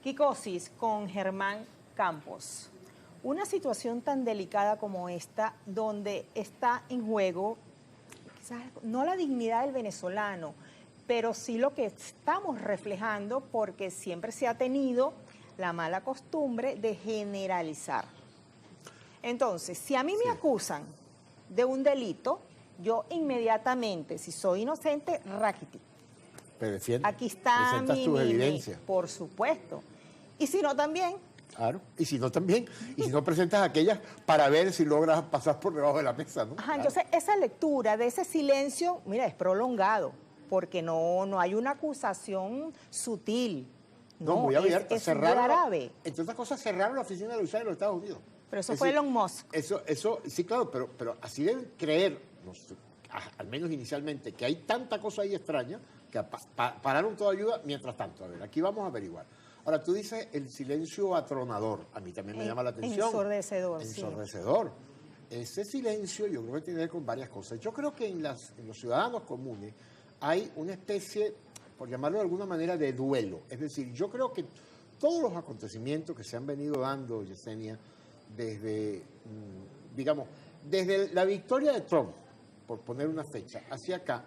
Kikosis con Germán Campos. Una situación tan delicada como esta, donde está en juego, quizás no la dignidad del venezolano, pero sí lo que estamos reflejando, porque siempre se ha tenido la mala costumbre de generalizar. Entonces, si a mí me acusan de un delito, yo inmediatamente, si soy inocente, raquiti. Aquí está mi evidencia. Por supuesto. Y si no, también. Claro, y si no, también. Y si no, presentas aquellas para ver si logras pasar por debajo de la mesa, ¿no? Ajá, claro. Entonces, esa lectura de ese silencio, mira, es prolongado, porque no hay una acusación sutil. No, muy abierta. Es grave. Entre otras cosas, cerraron la oficina de la USAID en los Estados Unidos. Pero eso fue Elon Musk. Eso, sí, claro, pero así deben creer, no sé, al menos inicialmente, que hay tanta cosa ahí extraña que pararon toda ayuda. Mientras tanto, a ver, aquí vamos a averiguar. Ahora, tú dices el silencio atronador. A mí también me llama la atención. Ensordecedor, ensordecedor. Sí. Ese silencio yo creo que tiene que ver con varias cosas. Yo creo que en los ciudadanos comunes hay una especie, por llamarlo de alguna manera, de duelo. Es decir, yo creo que todos los acontecimientos que se han venido dando, Yesenia, desde, digamos, desde la victoria de Trump, por poner una fecha, hacia acá,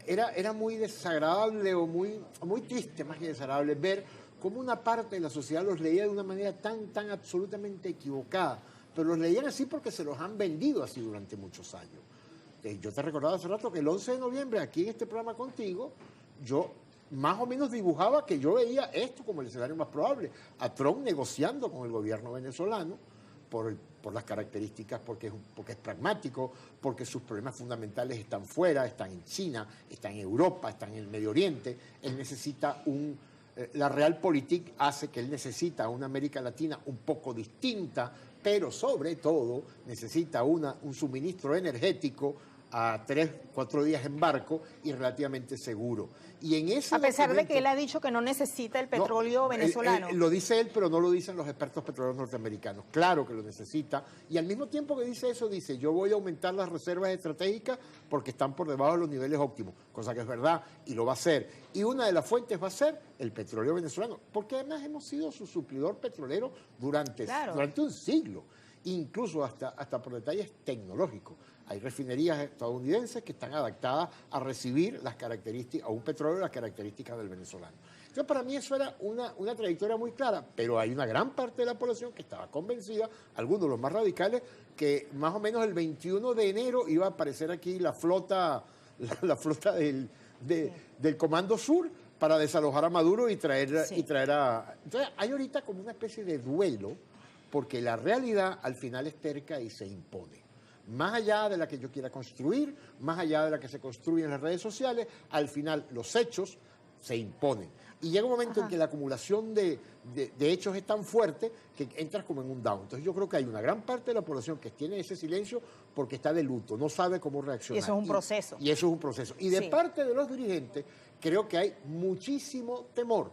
era muy desagradable o muy triste, más que desagradable, ver cómo una parte de la sociedad los leía de una manera tan absolutamente equivocada, pero los leían así porque se los han vendido así durante muchos años. Yo te recordaba hace rato que el 11 de noviembre, aquí en este programa contigo, yo más o menos dibujaba que yo veía esto como el escenario más probable, a Trump negociando con el gobierno venezolano por las características, porque es pragmático, porque sus problemas fundamentales están fuera, están en China, están en Europa, están en el Medio Oriente. Él necesita la Realpolitik hace que él necesita una América Latina un poco distinta, pero sobre todo necesita un suministro energético a 3-4 días en barco y relativamente seguro. Y en ese a pesar de que él ha dicho que no necesita el petróleo venezolano. Lo dice él, pero no lo dicen los expertos petroleros norteamericanos. Claro que lo necesita. Y al mismo tiempo que dice eso, dice, yo voy a aumentar las reservas estratégicas porque están por debajo de los niveles óptimos, cosa que es verdad, y lo va a hacer. Y una de las fuentes va a ser el petróleo venezolano, porque además hemos sido su suplidor petrolero durante un siglo, incluso hasta por detalles tecnológicos. Hay refinerías estadounidenses que están adaptadas a recibir las características, a un petróleo, las características del venezolano. Entonces, para mí eso era una trayectoria muy clara, pero hay una gran parte de la población que estaba convencida, algunos de los más radicales, que más o menos el 21 de enero iba a aparecer aquí la flota del Comando Sur para desalojar a Maduro y traer a... Entonces, hay ahorita como una especie de duelo, porque la realidad al final es terca y se impone. Más allá de la que yo quiera construir, más allá de la que se construye en las redes sociales, al final los hechos se imponen. Y llega un momento en que la acumulación de hechos es tan fuerte que entras como en un down. Entonces yo creo que hay una gran parte de la población que tiene ese silencio porque está de luto, no sabe cómo reaccionar. Y eso es un proceso. Y eso es un proceso. Y de parte de los dirigentes creo que hay muchísimo temor,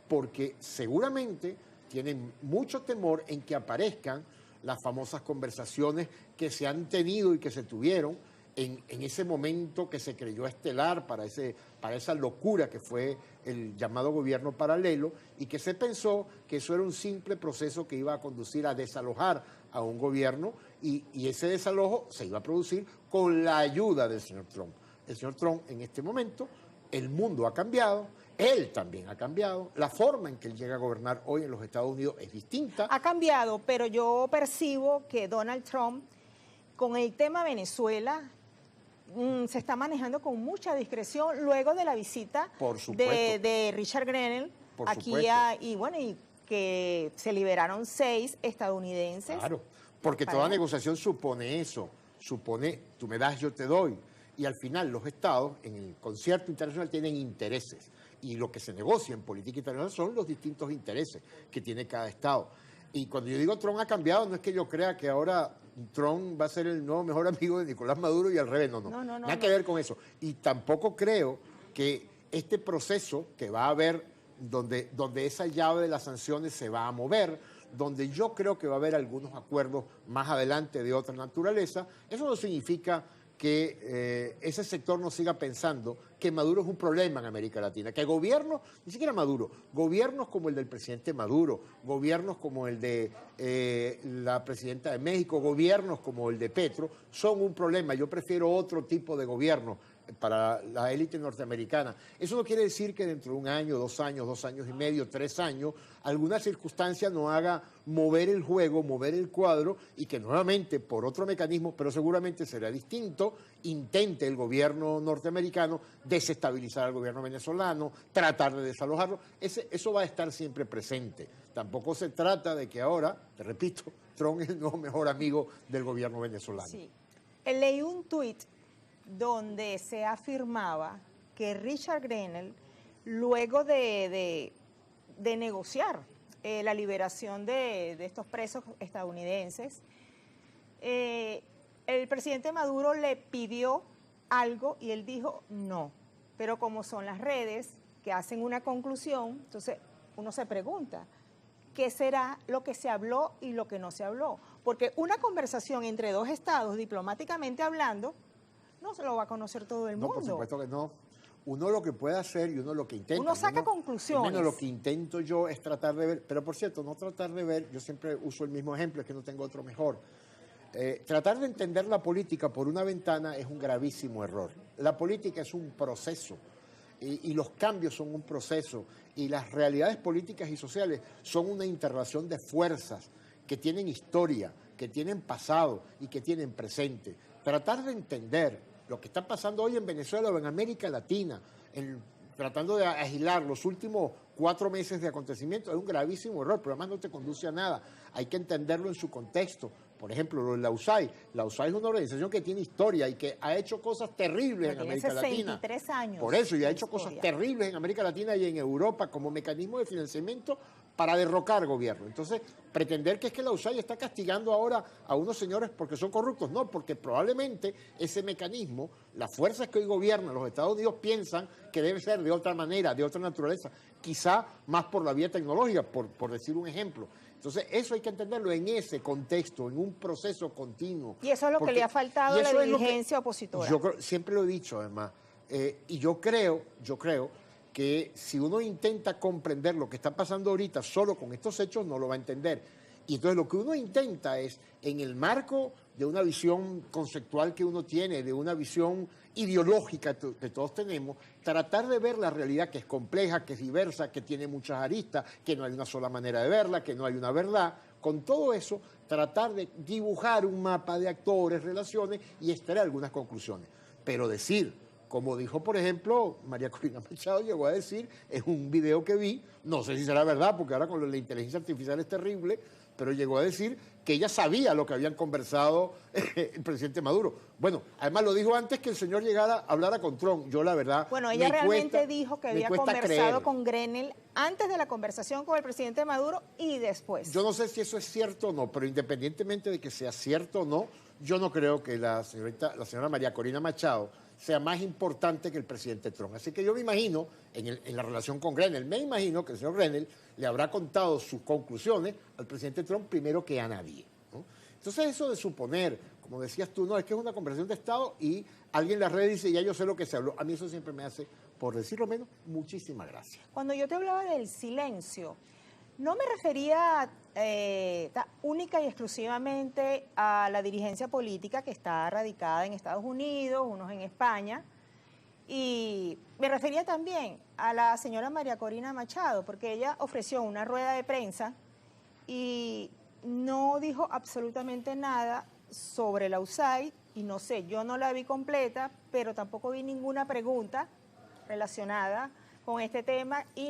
porque seguramente tienen mucho temor en que aparezcan las famosas conversaciones que se han tenido y que se tuvieron en ese momento que se creyó estelar para esa locura que fue el llamado gobierno paralelo, y que se pensó que eso era un simple proceso que iba a conducir a desalojar a un gobierno, y ese desalojo se iba a producir con la ayuda del señor Trump. El señor Trump en este momento, el mundo ha cambiado, él también ha cambiado, la forma en que él llega a gobernar hoy en los Estados Unidos es distinta. Ha cambiado, pero yo percibo que Donald Trump, con el tema Venezuela, se está manejando con mucha discreción luego de la visita de Richard Grenell aquí y que se liberaron 6 estadounidenses. Claro, porque toda negociación supone eso, supone tú me das, yo te doy. Y al final los estados en el concierto internacional tienen intereses, y lo que se negocia en política internacional son los distintos intereses que tiene cada estado. Y cuando yo digo Trump ha cambiado, no es que yo crea que ahora Trump va a ser el nuevo mejor amigo de Nicolás Maduro y al revés, no. Nada que ver con eso. Y tampoco creo que este proceso que va a haber, donde esa llave de las sanciones se va a mover, donde yo creo que va a haber algunos acuerdos más adelante de otra naturaleza, eso no significa que ese sector no siga pensando que Maduro es un problema en América Latina, que gobiernos, ni siquiera Maduro, gobiernos como el del presidente Maduro, gobiernos como el de la presidenta de México, gobiernos como el de Petro, son un problema. Yo prefiero otro tipo de gobierno para la élite norteamericana. Eso no quiere decir que dentro de un año, 2 años, 2 años y medio, 3 años, alguna circunstancia no haga mover el juego, mover el cuadro y que nuevamente por otro mecanismo, pero seguramente será distinto, intente el gobierno norteamericano desestabilizar al gobierno venezolano, tratar de desalojarlo. Eso va a estar siempre presente. Tampoco se trata de que ahora, te repito, Trump es el nuevo mejor amigo del gobierno venezolano. Sí. Leí un tuit donde se afirmaba que Richard Grenell, luego de negociar la liberación de estos presos estadounidenses, el presidente Maduro le pidió algo y él dijo no. Pero como son las redes que hacen una conclusión, entonces uno se pregunta, ¿qué será lo que se habló y lo que no se habló? Porque una conversación entre dos estados, diplomáticamente hablando, no se lo va a conocer todo el mundo. No, por supuesto que no. Uno lo que puede hacer y uno lo que intenta. Uno saca conclusiones. Bueno, lo que intento yo es tratar de ver, pero por cierto, no tratar de ver, yo siempre uso el mismo ejemplo, es que no tengo otro mejor. Tratar de entender la política por una ventana es un gravísimo error. La política es un proceso y los cambios son un proceso y las realidades políticas y sociales son una interrelación de fuerzas que tienen historia, que tienen pasado y que tienen presente. Tratar de entender lo que está pasando hoy en Venezuela o en América Latina, tratando de aislar los últimos 4 meses de acontecimientos, es un gravísimo error, pero además no te conduce a nada. Hay que entenderlo en su contexto. Por ejemplo, lo de la USAID. La USAID es una organización que tiene historia y que ha hecho cosas terribles en América Latina. 63 años. Por eso, y ha hecho cosas terribles en América Latina y en Europa como mecanismo de financiamiento para derrocar gobierno. Entonces, pretender que es que la USAID está castigando ahora a unos señores porque son corruptos, no, porque probablemente ese mecanismo, las fuerzas que hoy gobiernan los Estados Unidos piensan que debe ser de otra manera, de otra naturaleza, quizá más por la vía tecnológica, por decir un ejemplo. Entonces, eso hay que entenderlo en ese contexto, en un proceso continuo. Y eso es lo que le ha faltado a la dirigencia opositora. Yo siempre lo he dicho, además, y yo creo que si uno intenta comprender lo que está pasando ahorita solo con estos hechos, no lo va a entender. Y entonces lo que uno intenta es, en el marco de una visión conceptual que uno tiene, de una visión ideológica que todos tenemos, tratar de ver la realidad que es compleja, que es diversa, que tiene muchas aristas, que no hay una sola manera de verla, que no hay una verdad. Con todo eso, tratar de dibujar un mapa de actores, relaciones y extraer algunas conclusiones. Pero decir, como dijo, por ejemplo, María Corina Machado llegó a decir, es un video que vi, no sé si será verdad, porque ahora con la inteligencia artificial es terrible, pero llegó a decir que ella sabía lo que habían conversado el presidente Maduro. Bueno, además lo dijo antes que el señor llegara a hablar con Trump. Yo la verdad... Bueno, ella realmente dijo que había conversado con Grenell antes de la conversación con el presidente Maduro y después. Yo no sé si eso es cierto o no, pero independientemente de que sea cierto o no, yo no creo que la señora María Corina Machado sea más importante que el presidente Trump. Así que yo me imagino, en la relación con Grenell, me imagino que el señor Grenell le habrá contado sus conclusiones al presidente Trump primero que a nadie, ¿no? Entonces eso de suponer, como decías tú, no, es que es una conversación de Estado y alguien en las redes dice, ya yo sé lo que se habló, a mí eso siempre me hace, por decirlo menos, muchísima gracia. Cuando yo te hablaba del silencio, no me refería única y exclusivamente a la dirigencia política que está radicada en Estados Unidos, unos en España, y me refería también a la señora María Corina Machado, porque ella ofreció una rueda de prensa y no dijo absolutamente nada sobre la USAID, y no sé, yo no la vi completa, pero tampoco vi ninguna pregunta relacionada con este tema y